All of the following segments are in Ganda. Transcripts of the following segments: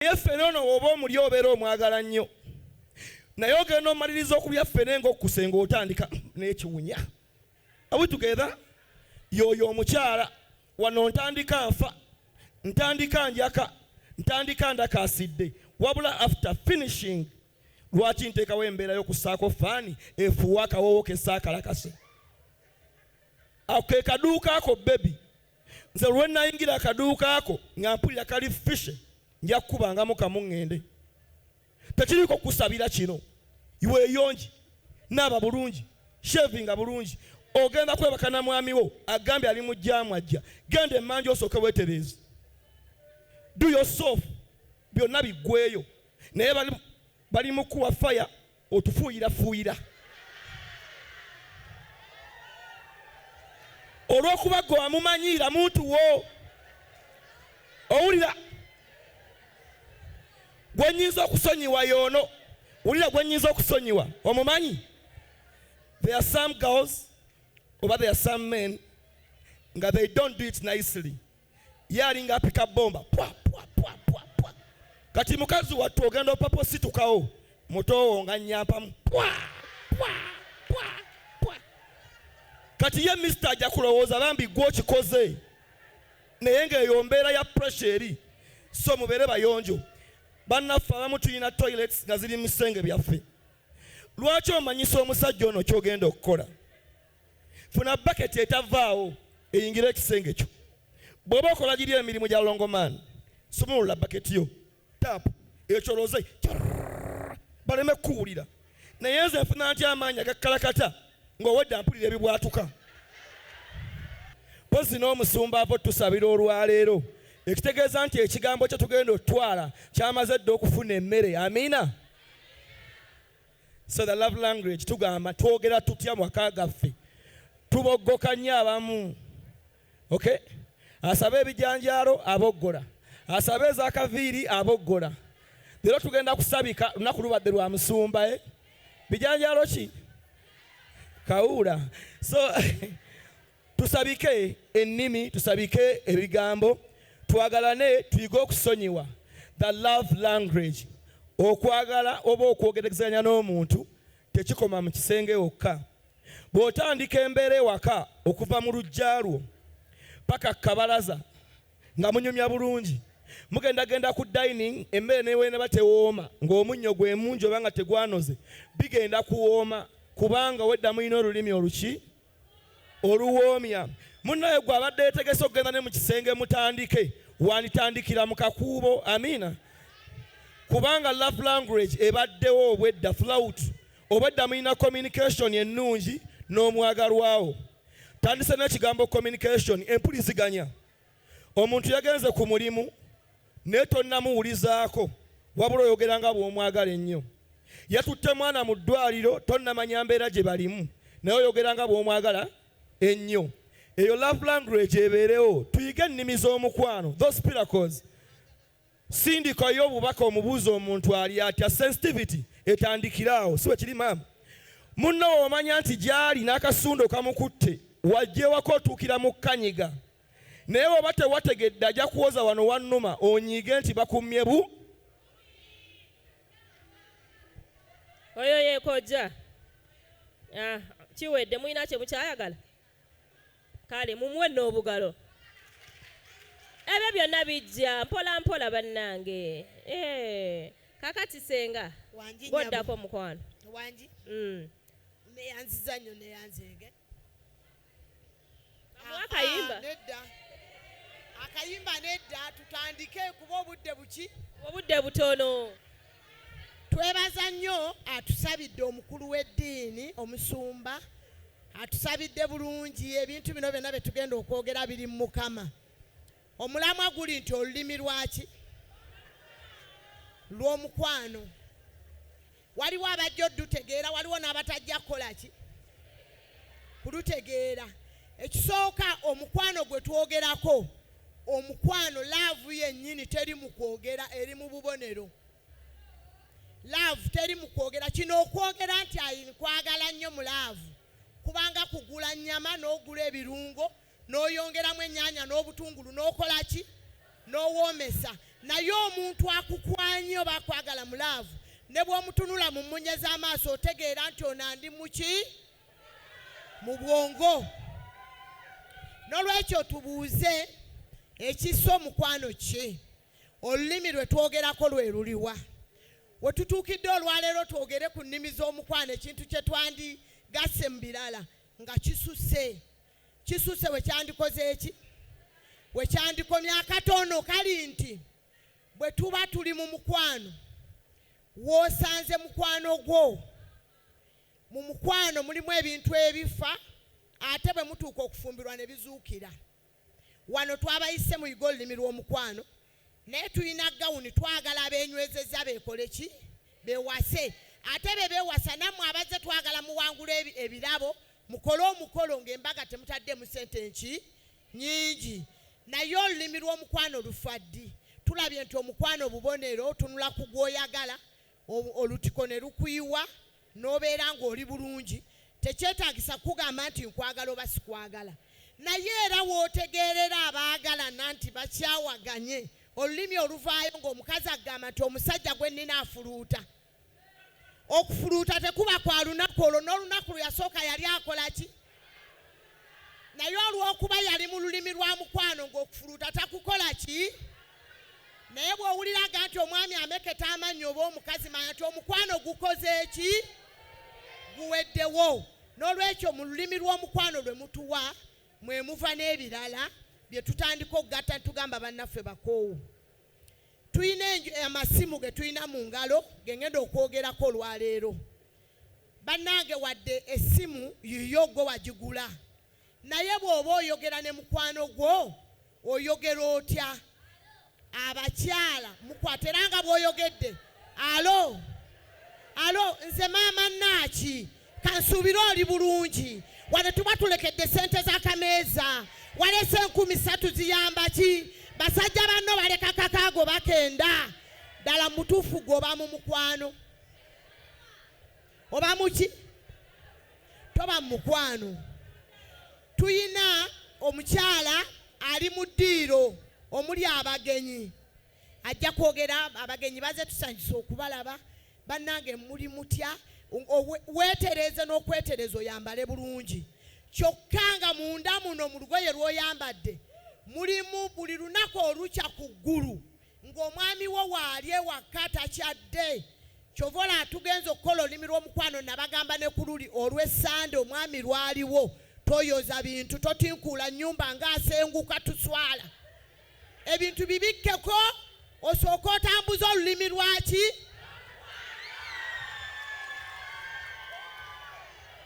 Naye ffene ono oba omuli obeera omwagala nnyo. Naye ogenda omaliriza okulya ffene ng'okusenga otandika n'ekiwunya. Are we together? Yoyo omukyala wano ntandika nfa, ntandika njaka, ntandika ndakaasidde. Wabula after finishing, lwaki nteekawo embeera y'okussaako faani efuuwa akawoowo kessa akalakase. Ako ke kaduuka ako bebi. Nze lwe nayingira akaduuka ako nga mpulira kali fishe, nja kukubangamu kamu ŋŋende. Tekiriko kusabira kino. Weeyonji, naaba bulungi, shevinga bulungi. Ogenda kwebaka na mwami wo agambye ali mu jjaamu ajja. Genda emmanja osooke weetereeze. Do yourself. Byonna biggweyo. Naye bali mu kuwa fire otufuuyira. Olw'okuba gwe wamumanyiira muntu wo. Owulira gwe nnyinza okusonyiwa y'ono. Wulira gwe nnyinza okusonyiwa. Omumanyi? There are some girls oba there are some men nga they don't do it nicely. Ye alinga apika bomba. Pwa. Kati mukazi wattu ogenda opapo situkawo. Mutowo nga nyampamu. Pwa. Kati ye Mr. ajja kulowooza bambi gwe okikoze. Naye ng'eyo mbeera ya pressure eri. So mubeere bayonjo. Bannaffe abamu tulina toilets nga ziri mu bisenge byaffe. Lwaki omanyisa omusajja ono ky'ogenda okukola? Funa baketi etavaawo eyingira ekisenge kyo. Bw'oba okola giri emirimu gya longoman, somulula baketi yo. Taapu ekyoloze baleme kuwulira. Naye nze nfuna ntya amaanyi agakkalakata ng'owedda mpulira ebibwatuka. Pozi n'omusumba avo tusabira olwaleero. Ekitegeeza nti ekigambo kye tugenda otwala kyamaze dda okufuna emmere. Amiina. So the love language tugamba twogera tutya mu maka gaffe. Tuboggoka nnyo abamu. Okay? Asaba ebijanjaalo aboggola. Asaba ez'akaviiri aboggola. Leero tugenda kusabika lunaku lubadde lwa musumba. Bijanjaalo ki? Kawula. So tusabike ennimi, tusabike ebigambo. Twagalane tuyige okusonyiwa. The love language. Okwagala oba okwogerezanya n'omuntu tekikoma mu kisenge wokka. Bw'otandika embeera ewaka okuva mu luggya lwo paka kabalaza nga munyumya bulungi. Mugendagenda ku dining emmere neweena tewooma ng'omunnyo gwe mungi oba nga tegwanoze. Bigenda kuwooma kubanga wedda mulina olulimi oluki oluwoomya. Munnaye gwe abadde yeetegese okugenda ne mu kisenge mutandike wanditandikira mu kakuubo. Amiina. Kubanga love language ebaddewo obwedda flout. Obwedda mulina communication ennungi n'omwagalwawo. Tandise n'ekigambo communication empuliziganya. Omuntu yagenze ku mulimu naye tonnamuwulizaako wabula oyogera nga bw'omwagala ennyo. Yatutte mwana mu ddwaliro tonnamanya mbeera gye balimu naye oyogera nga bw'omwagala ennyo. Eyo love language ebeerewo. Tuyige ennimi z'omukwano. Those miracles. Sindikayo obubaka omubuuza omuntu ali atya. Sensitivity etandikiraawo. Si bwe kiri maama? Munno omanya nti gy'ali n'akasundo kamukutte wajjewako otuukira mu kanyiga. Naye oba tewategedde ajja kuwoza wano wannuma onyiige nti bakumye bu. Oyo ye Kojja. Kiwedde mulina kye mukyayagala? Kale mumuwe n'obugalo. Ebyo byonna bijja mpola mpola bannange. Kakati Ssenga. Goddako mukwano. Wanji? Neyanziza nnyo neyanzeege. Akayimba? Nedda. Akayimba nedda tutandike kuba obudde buki? Obudde butono. Twebaza nnyo atusabidde omukulu w'eddiini omusumba. Atusabidde bulungi ebintu bino byonna bye tugenda okwogera biri mu Mukama. Omulamwa guli nti olulimi lwaki? Lw'omukwano. Waliwo abajja oddutegeera, waliwo n'abatajja kukola ki? Kulutegeera. Ekisooka omukwano gwe twogerako, omukwano laavu yennyini teri mu kwogera eri mu bubonero. Laavu teri mu kwogera. Kino okwogera nti nkwagala nnyo mu laavu. Kubanga kugula nnyama n'ogula ebirungo n'oyongeramu ennyaanya n'obutungulu n'okola ki? N'owoomesa. naye omuntu akukwanye oba akwagala mu laavu ne bw'omutunula mu mmunye z'amaaso otegeera nti ono andi muki mu bwongo. N'olwekyo tubuuze ekissa omukwano ki? Olulimi lwe twogerako lwe luliwa? We tutuukidde olwaleero twogere ku nnimi z'omukwano, ekintu kye twandigasse mu birala nga kisusse we kyandikoze eki? We kyandikomya akatono kali nti bwe tuba tuli mu mukwano, w'osanze mukwano gwo, mu mukwano mulimu ebintu ebifa ate bwe mutuuka okufumbirwa ne bizuukira. Wano twabayise muyiga olulimi lw'omukwano, naye tulina gawuni twagala abeenywezezza beekole ki? Beewase. Ate be beewasa nammwe abazze twagala muwangula ebirabo, mukole omukolo ng'embaga temutaddemu ssente nnyingi. Naye olulimi lw'omukwano lufa ddi? Tulabye nti omukwano bubonero, tunula ku gw'oyagala, olutiko ne lukuyiwa, n'obeera ng'oli bulungi. Tekyetaagisa kugamba nti nkwagala oba sikwagala. Naye era w'otegeerera abaagalana nti bakyawaganye, olulimi oluvaayo ng'omukazi agamba nti omusajja gwe nnina afuluuta. Okufuluuta tekuba kwa lunaku olwo, n'olunaku lwe yasooka yali akola ki? Naye olw'okuba yali mu lulimi lwa mukwano ng'okufuluuta takukola ki? Naye bw'owuliraga nti omwami ameketa amannyo oba omukazi, manya nti omukwano gukoze eki? Guweddewo. N'olwekyo mu lulimi lw'omukwano lwe mutuwa mwe muva n'ebirala bye tutandika okugatta tugamba bannaffe bakoowu. Tuyina amasimu ge tuyina mu ngalo ge ngenda okwogerako olwaleero. Bannange wadde essimu yiyo gwe wagigula, naye bw'oba oyogera ne mukwano gwo oyogera otya? Abakyala mukwate era nga bw'oyogedde, alo nze maama Naaki, kansuubire oli bulungi, wano tuba tulekedde ssente z'akameeza, walese 3,000 ziyamba ki? Basajja banno baleka kakaago bakenda. Ddala mutuufu gwoba mu mukwano oba muki? Toba mu mukwano. Tuyina omukyala ali mu ddiiro omuli abagenyi, ajja kwogera. Abagenyi baze tusanyusa okubalaba. Bannange muli mutya? Weetereze n'okwetereza oyambale bulungi. Kyokka nga munda muno mu lugoye lw'oyambadde mulimu buli lunaku olukya ku ggulu ng'omwami wo waali ewaka takyadde. Kyova olaba tugenza okukola olulimi lw'omukwano nabagamba ne ku luli olw'essande omwami lwaliwo. Toyoza bintu, totinkuula nnyumba ng'asenguka tuswala. Ebintu bibikkeko osooka otambuza olulimi lwaki?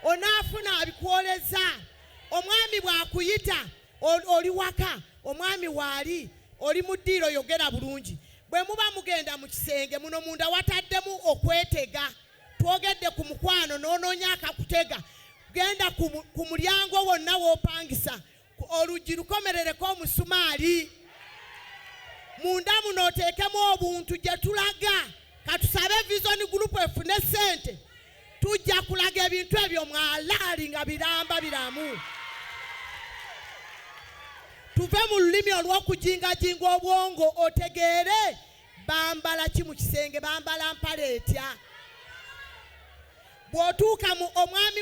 Onaafuna abikwoleza. Omwami bw'akuyita oli waka, omwami waali, oli mu ddiiro yogera bulungi. Bwe muba mugenda mu kisenge muno munda wataddemu okwetega. Twogedde ku mukwano n'onoonya akakutega. Genda ku mulyango wonna w'opangisa, oluggi lukomerereko omusumaali. Munda muno oteekemu obuntu gye tulaga. Katusabe Vision Group efune ssente. Tujja kulaga ebintu ebyo mwalaali nga biramba biramu. Tuve mu lulimi olw'okujingajinga obwongo otegeere bambala ki mu kisenge, bambala mpale etya. Bw'otuuka mu omwami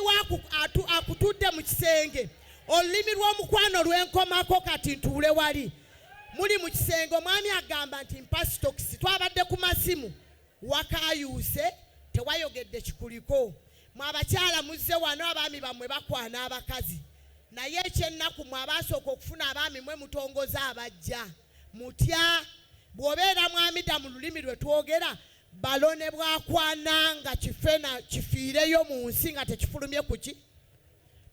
akutudde mu kisenge, olulimi lw'omukwano lw'enkomako kati ntuule wali. Muli mu kisenge omwami agamba nti mpa sitokisi, twabadde ku masimu, wakayuuse tewayogedde kikuliko. Mwe abakyala muzze wano abaami bammwe bakwana abakazi. Naye ekyennaku mwe abaasooka okufuna abaami mwe mutongoza abajja. Mutya bw'obeera mwamidda mu lulimi lwe twogera, balone bwakwana nga kifena kifiireyo mu nsi nga tekifulumye ku ki?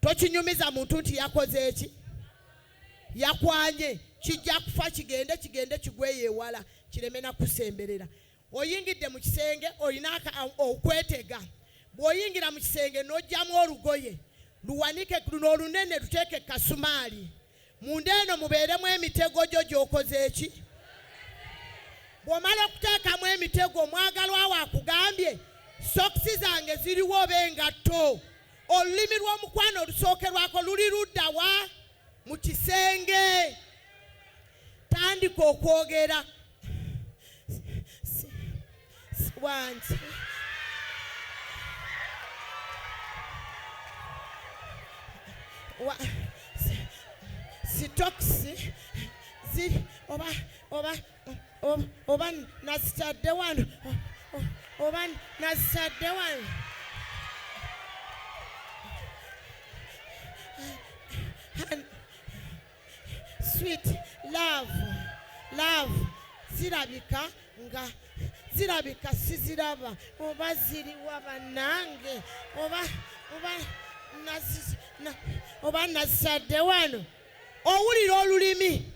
Tokinyumiza muntu nti yakoze eki? Yakwanye. Kijja kufa kigende kigweye ewala kireme na kusemberera. Oyingidde mu kisenge olina okwetega. Bw'oyingira mu kisenge n'ojjamu olugoye luwanike luno olunene luteeke kasumaali. Munda eno mubeeremu emitego gyo gy'okoze eki? Bw'omala okuteekamu emitego omwagalwa wo akugambye sokisi zange ziriwo oba engatto. Olulimi lw'omukwano olusookerwako luli ludda wa? Mu kisenge. Tandika okwogera. wanti sitoksi ziri oba nazitadde wano oba nazitadde wano sweet love zirabika siziraba oba ziriwa bannange oba nazitadde wano owulira olulimi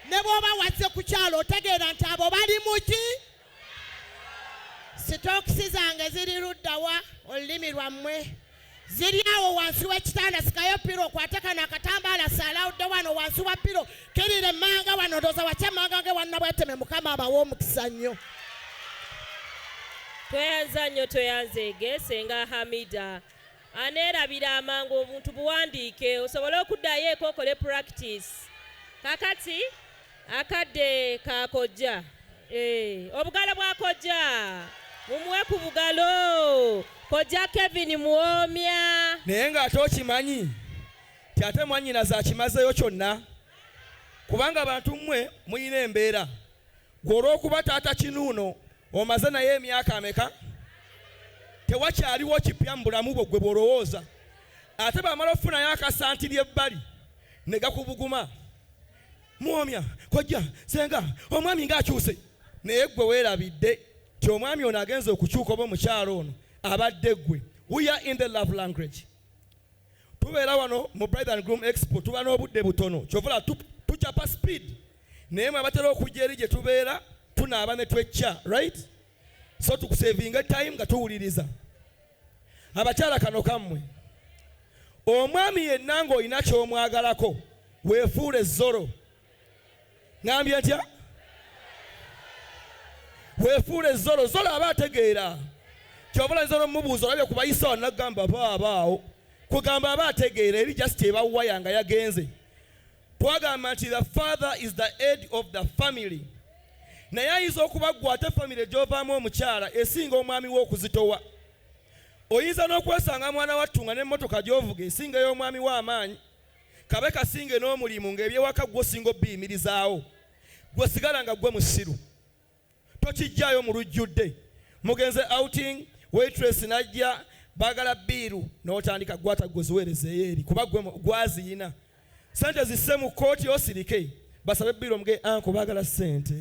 ne bw'oba wazze ku kyalo otegeera nti abo bali muki sitokisi zange ziri luddawa olulimi lwammwe ziri awo wansi w'ekitanda sikayo piro okwate kano akatambaala saalawudde wano wansi wa piro kirire emmanga wano ndooza wakya emmanga nge wanna bweteme mukama abawa omukisa nnyo tweyanza nnyo tweyanzeege Ssenga Hamida aneerabira amangu omuntu buwandiike osobole okuddayo eko okole practice kakati akadde ka Kojja obugalo bwa Kojja mumuwe ku bugalo Kojja Kevin muwomya naye ng'ate okimanyi ti ate mwannyina zakimazeyo kyonna kubanga abantu mmwe muyina embeera gwe olw'okuba taata kinuuno omaze naye emyaka ameka tewakyaliwo kipya mu bulamu bwo gwe bw'olowooza ate bamala okufunayo akasantiri ebbali ne gakubuguma muwomya Kojja Ssenga omwami ng'akyuse naye gwe weerabidde ti omwami ono agenza okukyuka oba omukyalo ono abadde gwe. We are in the love language. Tubeera wano mu bride and groom expo tuba n'obudde butono kyovula tucapa speed naye mwe abatera okujja eri gye tubeera tunaaba ne twecca right so tukusevinga time nga tuwuliriza abakyala kano kammwe omwami yenna ng'olina ky'omwagalako weefuule zoro ngambye ntya weefuule zoro aba ategeera kyobula nzoro mubuuza olabye ku bayisa wano nagamba baabaawo kugamba aba ategeera eri just ebawaya nga yagenze twagamba nti the father is the head of the family naye ayinza okuba ggwe ate family gy'ovaamu omukyala esinga omwami we okuzitowa oyinza n'okwesanga mwana wattu nga n'emmotoka gy'ovuga esinga y'omwami we amaanyi kabe kasinge n'omulimu ng'ebyewaka gwe osinga obbiyimirizaawo gwe sigala nga gwe musiru tokijjaayo mu lujjudde mugenze outing waitress najja baagala biiru n'otandika gwata gwe ziweerezeeyo eri kuba gwaziyina sente zisse mu kooti osirike basabe biiru omuge anko baagala sente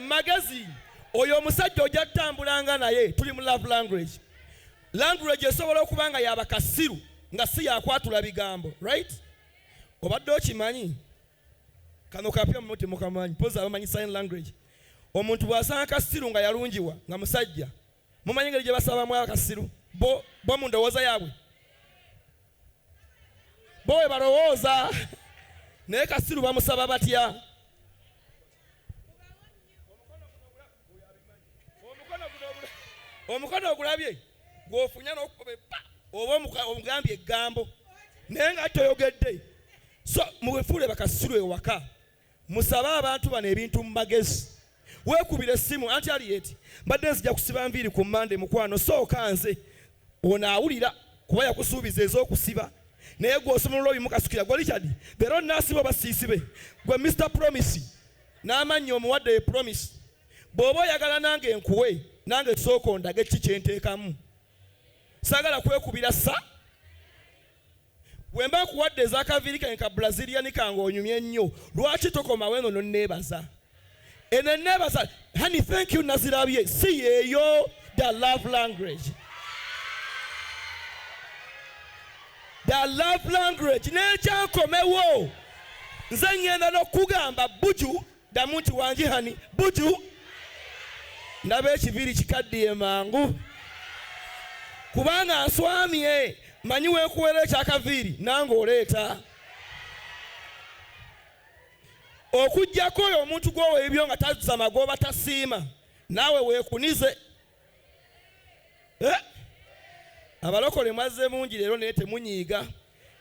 magezi oyo omusajja ojja tutambulanga naye tuli mu love language esobola okuba nga yabakasiru nga si yakwatula bigambo right obadde okimanyi kano kapya muti mukamanyi poza abamanyi sign language omuntu bw'asanga kasiru nga yalungiwa nga musajja mumanyi ngeri gye basabamu akasiru bo mu ndowooza yaabwe bo we balowooza naye kasiru bamusaba batya omukono ogulabye gw'ofunya n'okukuba oba omugambye eggambo naye nga toyogedde so muwefuule bakasiru ewaka musabe abantu bano ebintu mu magezi weekubira essimu anti aliyeti mbadde nzija kusiba nviiri ku mmande mukwano sooka nze ono awulira kuba yakusuubiza ez'okusiba naye gwe osomolola obimukasukira gwe Richard bero naasiba oba siisibe gwe Mr. Promise n'amannya omuwadde promise bw'oba oyagala nange enkuwe nange sooka ondage ki kyenteekamu saagala kwekubira sa bwe mba nkuwadde ez'akaviiri kange ka Brazilian kange onyumye nnyo lwaki tokomawo eno nonneebaza eno neebaza honey thank you nazirabye si yeeyo the love language n'ekyankomewo nze ngenda n'okugamba buju ddamu nti wangi hani buju ndaba ekiviiri kikaddiye mangu kubanga nswamye manyi weekuweera ekyakaviiri nange oleeta okujjako oyo omuntu gwowa ebyo nga tasama gooba tasiima naawe weekunize abalokole mwazze mungi leero naye temunyiiga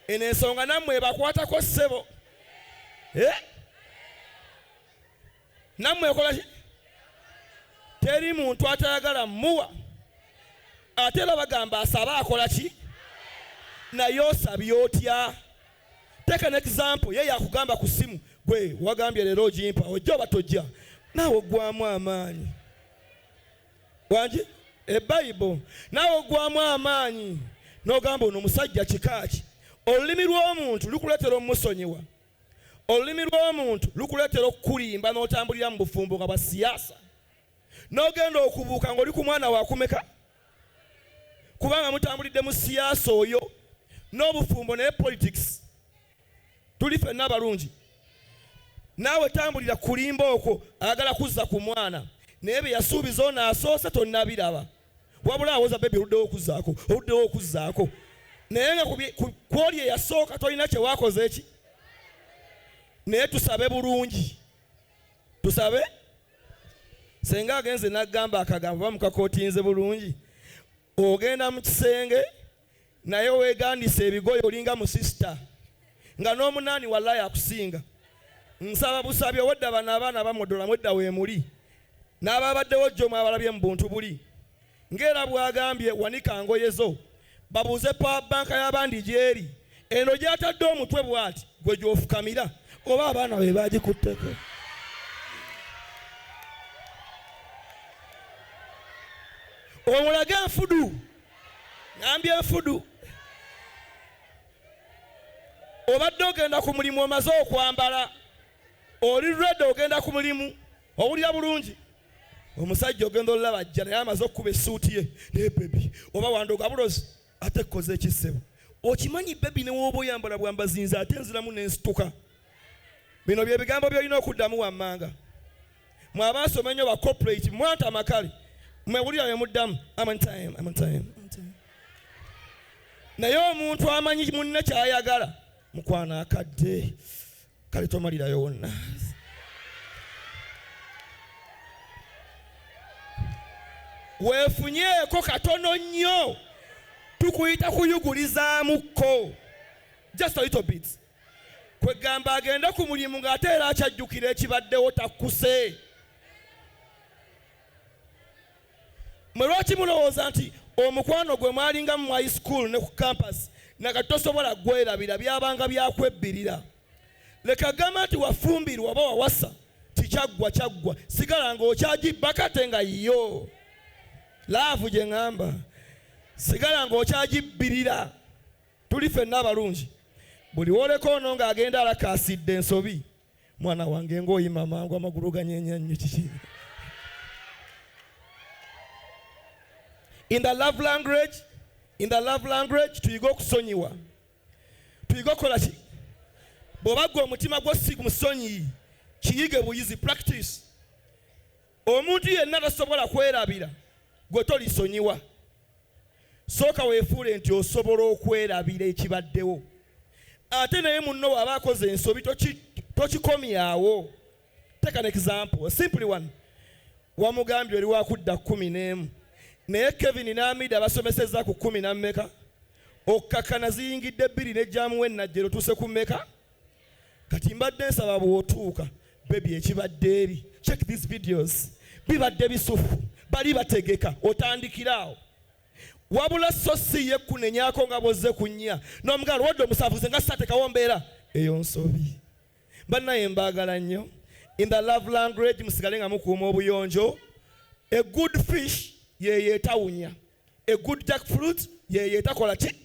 eno ensonga nammwe ebakwatako ssebo nammwe ekola ki teri muntu atayagala muwa. Ate era bagamba asaba akola ki? Naye osabye otya? Take an example. Ye yakugamba ku simu, gwe wagambye leero ogimpa, ojja oba tojja? Naawe oggwamu amaanyi. Wangi? Ebbayibuli. Naawe oggwamu amaanyi. N'ogamba ono omusajja kikaaki. Olulimi lw'omuntu lukuleetera omusonyiwa. Olulimi lw'omuntu lukuleetera okukulimba n'otambulira mu bufumbo nga bwa siyaasa. N'ogenda okubuuka ng'oli ku mwana waakumeka. Kubanga mutambulidde mu siyaasa oyo n'obufumbo naye politics. Tuli ffenna abalungi. Naawe tambulira kulimba okwo ayagala kuzza ku mwana. Naye bye yasuubiza ono asoose tonnabiraba. Wabula awoza bebi oluddewo okuzzaako. Naye nga kwoli eyasooka tolina kye waakoze eki. Naye tusabe bulungi. Tusabe. Senga agenze n'agamba akagambo bamukakootinze bulungi. Ogenda mu kisenge naye weegandise ebigoye olinga mu sisita. Nga n'omunaani wallahi akusinga. Nsaba busabye wedda bano abaana bamodola mwedda weemuli. N'ababaddewo jjo mwabalabye mu buntu buli. Ng'era bw'agambye wanika ngoye zo. Babuuze power bank y'abandi gy'eri. Eno gy'atadde omutwe bw'ati gwe gy'ofukamira. Oba abaana be baagikutteko. Omulage enfudu. Ngambye enfudu. Obadde ogenda ku mulimu omaze okwambala. Oli ready ogenda ku mulimu. Owulira bulungi. Omusajja ogenda olaba ajja naye amaze okukuba essuuti ye. Naye bebi oba wandoga bulozi ate kkoze ekisebo. Okimanyi bebi ne w'oba oyambala bwambazinze ate nziramu n'ensituka. Bino bye bigambo by'olina okuddamu wammanga. Mwe abaasoma ennyo ba corporate mwanta amakale. Mwewulira bye muddamu. I'm on time. Naye omuntu amanyi munne ky'ayagala. Mukwana akadde. Kale tomalirayo wonna. Weefunyeeko katono nnyo. Tukuyita kuyugulizaamuko. Just a little bit. Kwegamba agenda ku mulimu ng'ate era akyajjukira ekibaddewo takkuse. Mwe lwaki mulowooza nti omukwano gwe mwalinga mu high school ne ku campus nga tosobola gwerabira byabanga byakwebbirira. Leka gamba nti wafumbirwa oba wawasa tikyaggwa sigala ng'okyagibba kate nga yo. Laavu gye ŋŋamba. Sigala ng'okyagibbirira. Tuli ffenna abalungi. Buli woleko ono ng'agenda alakaasidde ensobi. Mwana wange ng'oyima mangu amagulu ganyeenya nnyo kiki. In the love language, tuyige okusonyiwa. Tuyige okukola ki? Bw'oba gwe omutima gwo si musonyi, kiyige buyizi, practice. Omuntu yenna tasobola kwerabira, gwe tolisonyiwa. Sooka weefuule nti osobola okwerabira ekibaddewo. Ate naye munno bw'aba akoze ensobi tokikomyawo. Take an example, a simple one. Wamugambye oli wakudda 11. Naye Kevin n'Amida basomesezza ku 10 na mmeka. Okkakana ziyingidde 2 n'ejjaamu we najjero tuuse ku mmeka. Kati mbadde nsaba bw'otuuka. Baby ekibadde eri. Check these videos. Bibadde bisufu. Bali bategeka. Otandikiraawo. Wabula so si ye kunenyaako nga bw'ozze ku nnya. N'omugalo wadde omusaafuze nga sitekawo mbeera eyo nsobi. Bannaye mbaagala nnyo. In the love language musigale nga mukuuma obuyonjo. A good fish ye yeetawunya. A good jackfruit ye yeetakola ki?